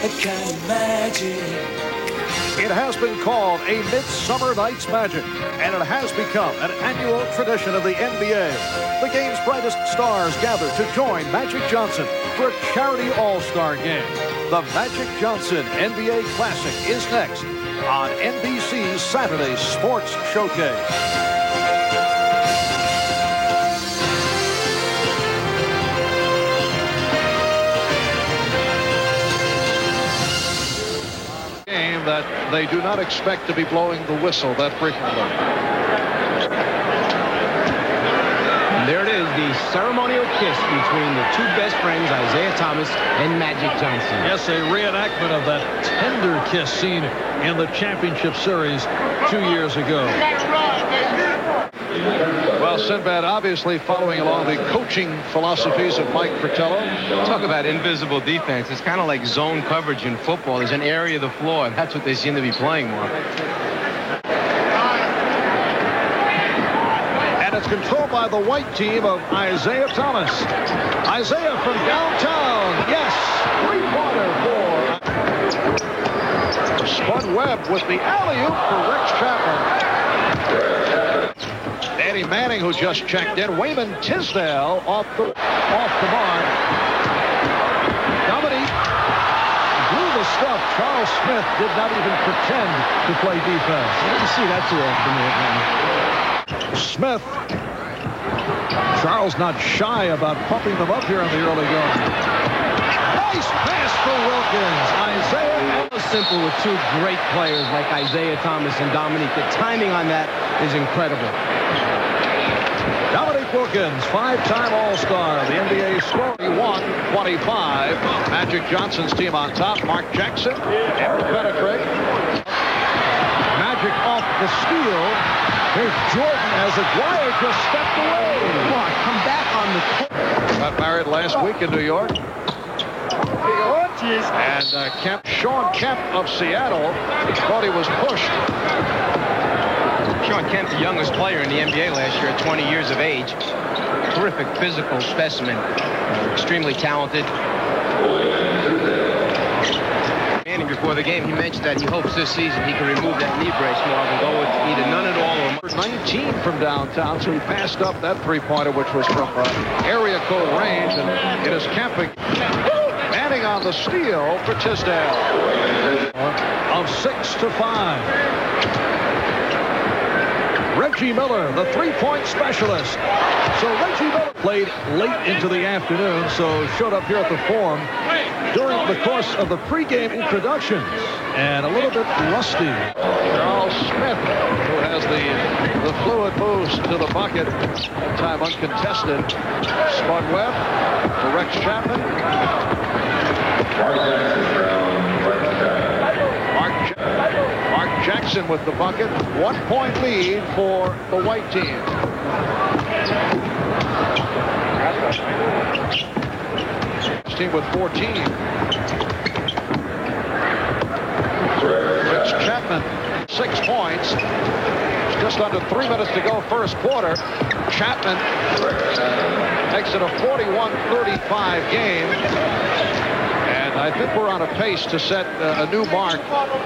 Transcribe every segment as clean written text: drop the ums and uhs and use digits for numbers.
that kind of magic. It has been called a Midsummer Night's Magic, and it has become an annual tradition of the NBA. The game's brightest stars gather to join Magic Johnson for a charity all-star game. The Magic Johnson NBA Classic is next on NBC's Saturday Sports Showcase. That they do not expect to be blowing the whistle that frequently. And there it is, the ceremonial kiss between the two best friends, Isaiah Thomas and Magic Johnson. Yes, a reenactment of that tender kiss seen in the championship series 2 years ago. Well, Sinbad obviously following along the coaching philosophies of Mike Fratello. Talk about invisible defense. It's kind of like zone coverage in football. There's an area of the floor, and that's what they seem to be playing more. And it's controlled by the white team of Isaiah Thomas. Isaiah from downtown. Yes, three-pointer for Spud Webb with the alley-oop for Rex Chapman. Eddie Manning, who just checked in. Wayman Tisdale off the mark. Dominique blew the stuff. Charles Smith did not even pretend to play defense. You didn't see that too often. Smith. Charles not shy about pumping them up here in the early going. Nice pass for Wilkins. Isaiah. So simple with two great players like Isaiah Thomas and Dominique. The timing on that is incredible. Dominique Wilkins, five-time All-Star. The NBA score 41-25. Magic Johnson's team on top. Mark Jackson and Pettigrew. Magic off the steal. Here's Jordan as Aguirre just stepped away. Come on, come back on the court. Got married last week in New York. And Sean Kemp of Seattle thought he was pushed. Sean Kemp, the youngest player in the NBA last year at 20 years of age. Terrific physical specimen. Extremely talented. Manning, before the game, he mentioned that he hopes this season he can remove that knee brace more and go with either none at all or 19 from downtown, so he passed up that three-pointer, which was from area code range, and it is Kemp. Manning on the steal for Tisdale. Of 6-5. Reggie Miller, the three-point specialist. So Reggie Miller played late into the afternoon, so showed up here at the Forum during the course of the pregame introductions, and a little bit rusty. Charles Smith, who has the fluid moves to the bucket, that time uncontested. Spud Webb for Rex Chapman. Mark Jackson with the bucket. 1 point lead for the white team. This team with 14. Rex Chapman, 6 points. Just under 3 minutes to go first quarter. Chapman makes it a 41-35 game. And I think we're on a pace to set a new mark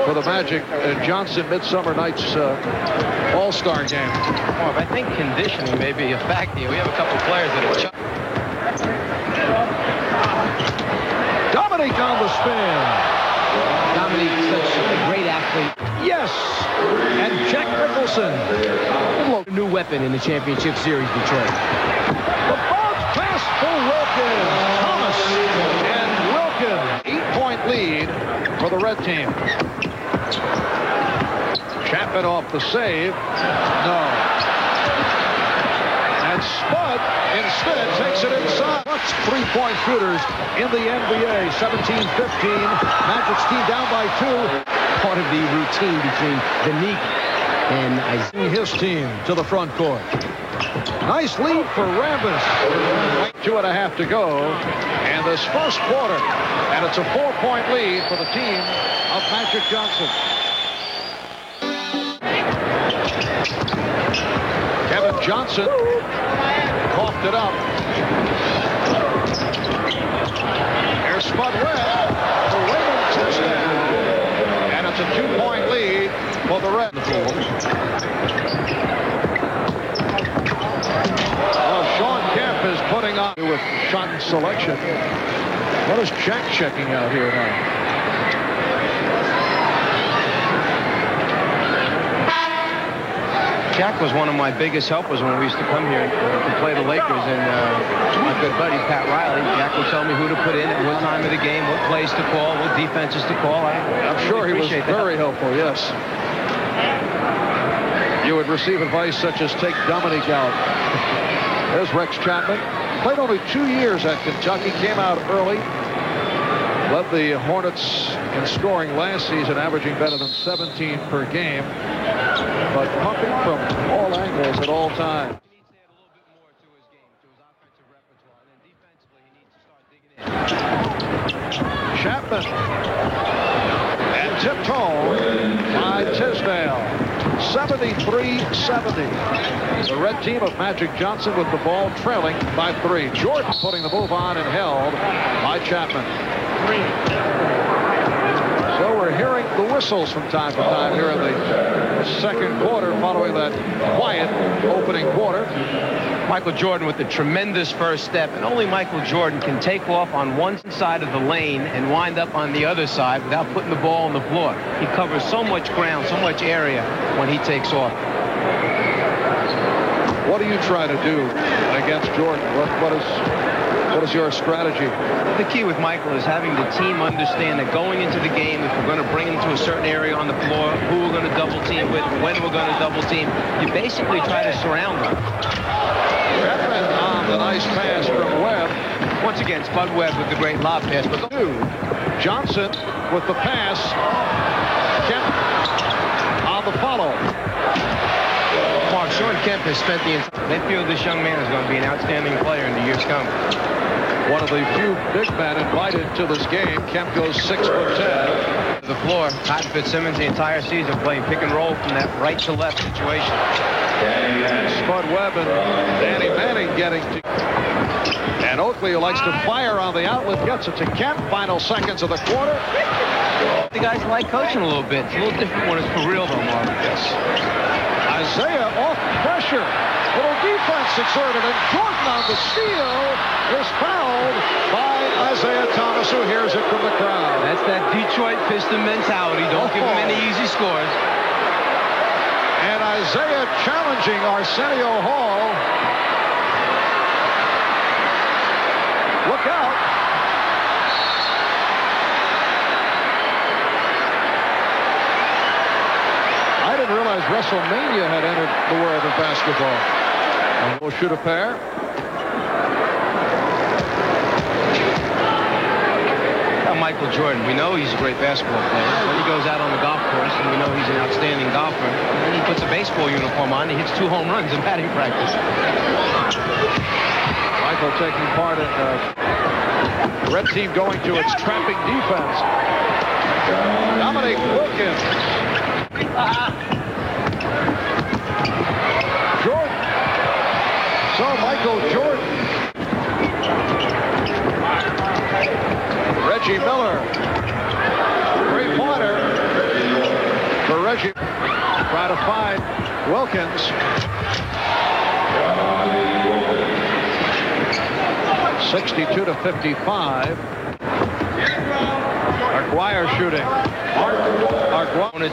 for the Magic Johnson Midsummer Night's All-Star game. Well, I think conditioning may be a fact here. We have a couple players that are Dominique on the spin. Dominique, such a great athlete. Yes. And Jack Nicholson. A new weapon in the championship series, Detroit. The bounce pass for Wilkins. Thomas and Wilkins. 8-point lead for the red team. Chapman off the save. No. And Spud instead takes it inside. Bucks three-point shooters in the NBA. 17-15. Magic's team down by 2. Part of the routine between Danique and Isaiah. His team to the front court. Nice lead for Rambis. 2.5 to go in this first quarter. And it's a 4-point lead for the team of Magic Johnson. Kevin Johnson coughed it up. Here's Spud Webb for Wayman for the Reds. Well, Sean Kemp is putting on with shot selection. What is Jack checking out here now? Jack was one of my biggest helpers when we used to come here to play the Lakers, and my good buddy Pat Riley, Jack would tell me who to put in at what time of the game, what plays to call, what defenses to call. I'm sure he was very helpful, yes. You would receive advice such as take Dominique out. There's Rex Chapman. Played only 2 years at Kentucky, came out early. Led the Hornets in scoring last season, averaging better than 17 per game. But pumping from all angles at all times. He needs to add a little bit more to his game, to his offensive repertoire. And then defensively, he needs to start digging in. Chapman. And tipped home by Tisdale. 73-70. The red team of Magic Johnson with the ball trailing by 3. Jordan putting the move on and held by Chapman. So we're hearing the whistles from time to time here in the second quarter following that quiet opening quarter. Michael Jordan with a tremendous first step, and only Michael Jordan can take off on one side of the lane and wind up on the other side without putting the ball on the floor. He covers so much ground, so much area when he takes off. What do you try to do against Jordan? What is your strategy? The key with Michael is having the team understand that going into the game, if we're going to bring him to a certain area on the floor, who we're going to double team with, when we're going to double team, you basically try to surround him. Chapman on the nice pass from Webb. Once again, Spud Webb with the great lob pass. But Johnson with the pass. Kemp on the follow. Mark, Sean Kemp has spent the entire... They feel this young man is going to be an outstanding player in the years coming. One of the few big men invited to this game. Kemp goes 6'10". The floor, Cotton Fitzsimmons the entire season playing pick and roll from that right to left situation. Spud Webb and Danny Manning getting to... And Oakley, who likes to fire on the outlet, gets it to Kemp. Final seconds of the quarter. The guys like coaching a little bit. It's a little different when it's for real, though, Mark. Yes. Isaiah off pressure. Little defense exerted, and Jordan on the steal is fouled by Isaiah Thomas, who hears it from the crowd. That's that Detroit Piston mentality. Don't give him any easy scores. And Isaiah challenging Arsenio Hall. Look out. I didn't realize WrestleMania had entered the world of basketball. And we'll shoot a pair. Now, Michael Jordan, we know he's a great basketball player. When he goes out on the golf course, and we know he's an outstanding golfer, and then he puts a baseball uniform on, and he hits 2 home runs in batting practice. Michael taking part in the red team going to its trapping defense. Dominique Wilkins. Jordan. So Michael Jordan. Reggie Miller. Three-pointer for Reggie. Try to find Wilkins. 62-55. Aguirre shooting. Aguirre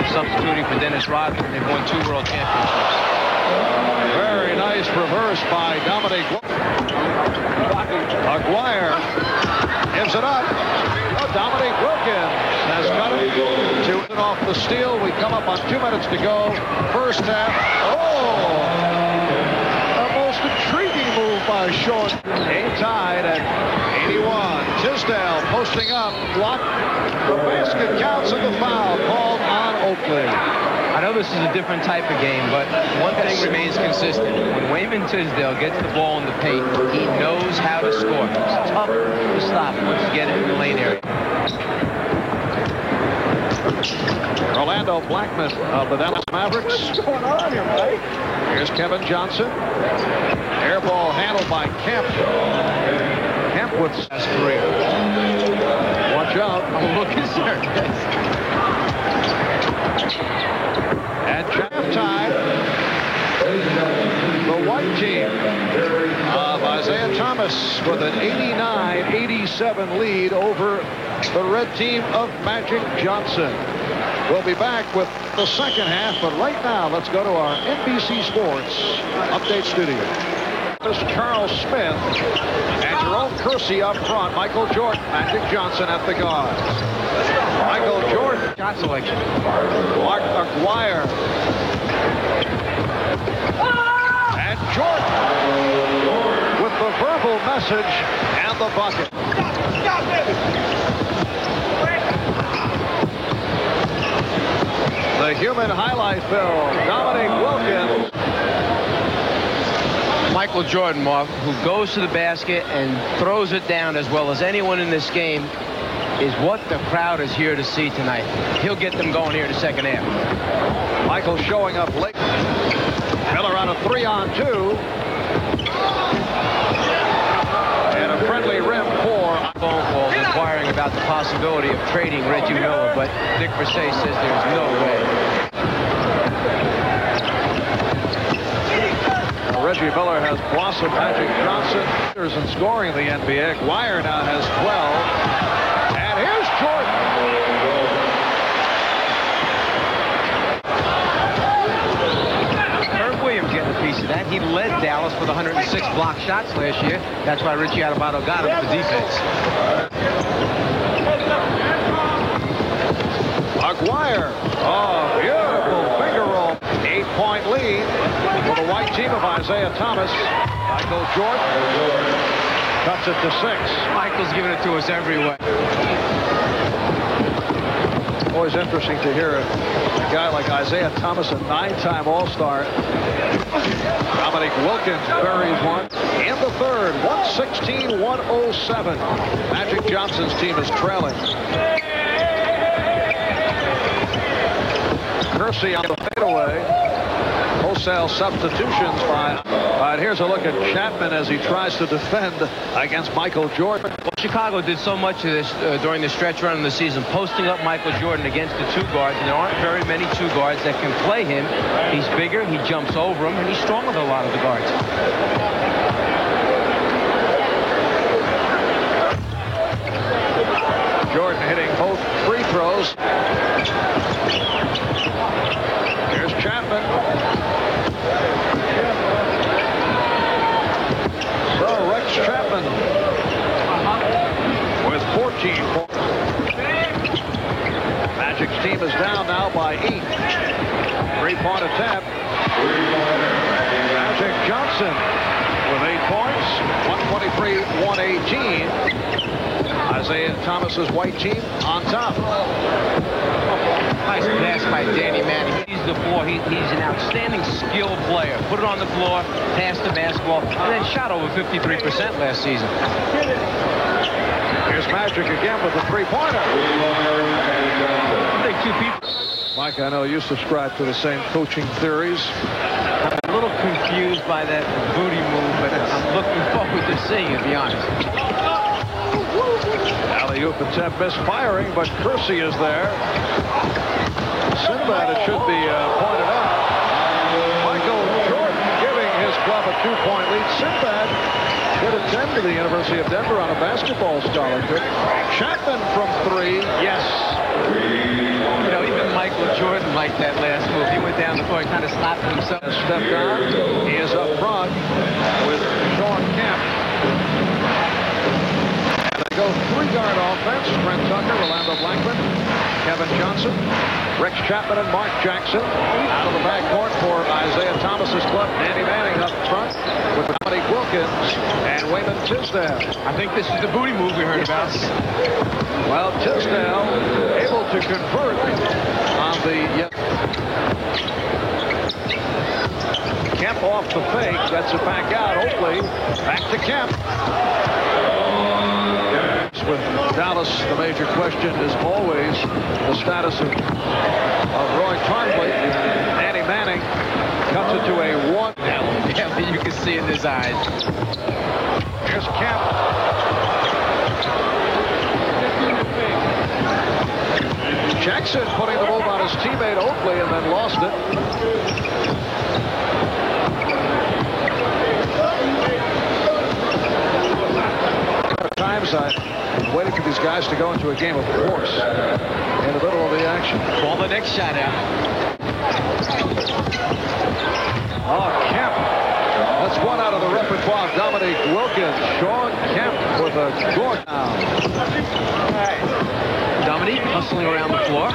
Substituting for Dennis Rodman. They've won 2 world championships. Very nice reverse by Dominique. Aguirre gives it up. Oh, Dominique Wilkins has got it to off the steal. We come up on 2 minutes to go. First half. Oh! A most intriguing move by Sean. Game tied at 81. Tisdale posting up. Block. The basket counts and the foul called on Oakley. I know this is a different type of game, but one thing remains consistent. When Wayman Tisdale gets the ball in the paint, he knows how to score. It's tough to stop once you get it in the lane area. Orlando Blackman of the Dallas Mavericks. What's going on here, Mike? Here's Kevin Johnson. Air ball handled by Kemp. Kemp with his career. Watch out. I'm a little concerned. Dallas with an 89-87 lead over the red team of Magic Johnson. We'll be back with the second half, but right now let's go to our NBC Sports Update studio. This is Charles Smith and Jerome Kersey up front. Michael Jordan, Magic Johnson at the guards. Michael Jordan. Shot selection. Mark Aguirre. And Jordan with the verbal message and the bucket. The human highlight film, Dominique Wilkins. Michael Jordan, Mark, who goes to the basket and throws it down as well as anyone in this game, is what the crowd is here to see tonight. He'll get them going here in the second half. Michael showing up late. Miller on a 3-on-2. And a friendly rim for. Phone calls inquiring about the possibility of trading Reggie Miller, but Dick Versailles says there's no way. Reggie Miller has blossomed Magic Johnson in scoring in the NBA. Aguirre now has 12. And here's Jordan. Herb Williams getting a piece of that. He led Dallas with 106 block shots last year. That's why Richie Adubato got him with the defense. Aguirre. Oh, beautiful finger roll. 8-point lead for the white team of Isaiah Thomas. Michael Jordan cuts it to 6. Michael's giving it to us every way. Always interesting to hear a guy like Isaiah Thomas, a 9-time All-Star. Dominique Wilkins buries one. In the third, 116-107. Magic Johnson's team is trailing. Kersey on the fadeaway. Wholesale substitutions by. Here's a look at Chapman as he tries to defend against Michael Jordan. Well, Chicago did so much of this during the stretch run of the season, posting up Michael Jordan against the two guards, and there aren't very many two guards that can play him. He's bigger, he jumps over him, and he's stronger than a lot of the guards. Jordan hitting both free throws. Here's Chapman. So Rex Chapman with 14 points. Magic's team is down now by 8. 3-point attempt. Magic Johnson with 8 points. 123-118. Isaiah Thomas's white team on top. Nice pass by Danny Manning. He's the floor. He's an outstanding skill player. Put it on the floor, passed the basketball, and then shot over 53% last season. Here's Magic again with the 3-pointer. I think two people. Mike, I know you subscribe to the same coaching theories. I'm a little confused by that booty move, but I'm looking forward to seeing it, to be honest. Alley-oop attempt misfiring, but Kersey is there. Sinbad, it should be pointed out. Michael Jordan giving his club a 2-point lead. Sinbad did attend to the University of Denver on a basketball scholarship. Chapman from 3, yes. You know, even Michael Jordan liked that last move. He went down the floor and kind of slapped himself. Stepped on. He is up front with Sean Kemp. Go 3-guard offense. Trent Tucker, Orlando Blackman, Kevin Johnson, Rex Chapman, and Mark Jackson. Out of the backcourt for Isaiah Thomas's club. Danny Manning up front with Dominique Wilkins and Wayman Tisdale. I think this is the booty move we heard about. Well, Tisdale able to convert on the Kemp off the fake. Gets it back out. Oakley back to Kemp. With Dallas, the major question is always the status of Roy Tarpley. Danny Manning cuts it to a 1. Yeah, you can see in his eyes. Here's Kemp. Jackson putting the move on his teammate Oakley and then lost it. Sometimes I'm waiting for these guys to go into a game of force in the middle of the action. Ball the next shot out. Oh, Kemp. That's one out of the repertoire. Dominique Wilkins. Shawn Kemp with a good down. Dominique hustling around the floor.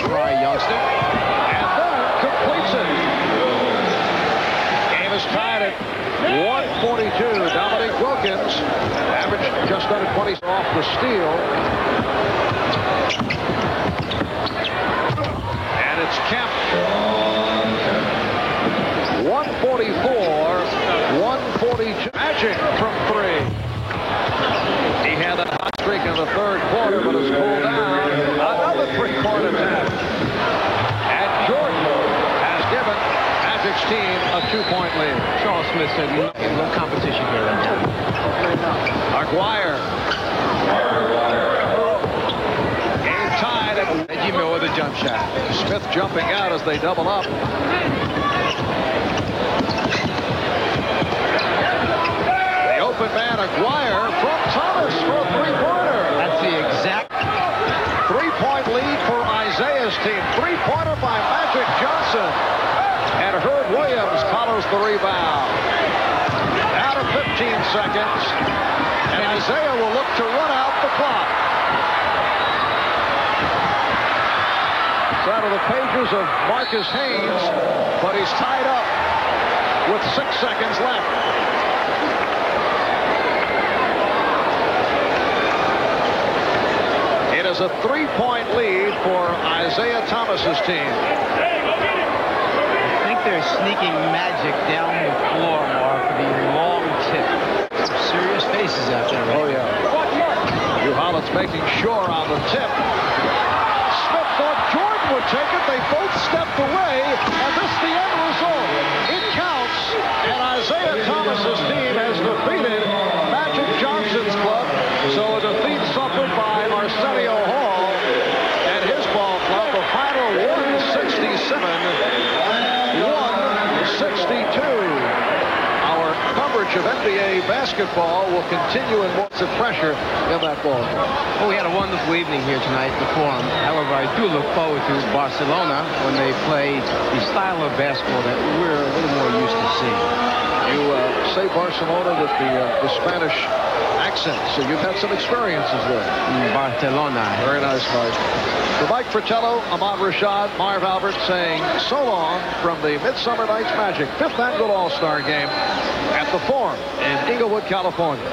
Spry youngster. And then completes it. Game is tied at 142. Dominique Wilkins averaged just under 20 off the steal. And it's Kemp. 144, 142. Magic from three. He had a hot streak in the third quarter, but has cooled down. Another three-point attempt. And Jordan has given Magic's team a 2-point lead. Charles Smith said no competition here right now. Aguirre. Game tied at Reggie Miller with a jump shot. Smith jumping out as they double up. The open man Aguirre from Thomas for a three-pointer. That's the exact 3-point lead for Isaiah's team. Three-pointer by Magic Johnson. And Herb Williams follows the rebound. Out of 15 seconds. And Isaiah will look to run out the clock. It's out of the pages of Marcus Haynes, but he's tied up with 6 seconds left. It is a 3-point lead for Isaiah Thomas's team. I think they're sneaking Magic down the floor, Mark, for the long tip. Some serious faces out there. Right? Oh, yeah. Hugh Holland's making sure on the tip. Smith thought Jordan would take it. They both stepped away, and this is the end result. It counts, and Isaiah Thomas's team has defeated Magic Johnson's club. So a defeat suffered by Arsenio Hall and his ball club. The final 167-162. Our coverage of NBA basketball will continue in lots of pressure in that ball. Well, we had a wonderful evening here tonight at the Forum. However, I do look forward to Barcelona when they play the style of basketball that we're a little more used to seeing. You say Barcelona with the Spanish accent, so you've had some experiences there. Barcelona. Very nice, Mike. For Mike Fratello, Ahmad Rashad, Marv Albert saying so long from the Midsummer Night's Magic 5th Annual All-Star Game at the Forum in Inglewood, California.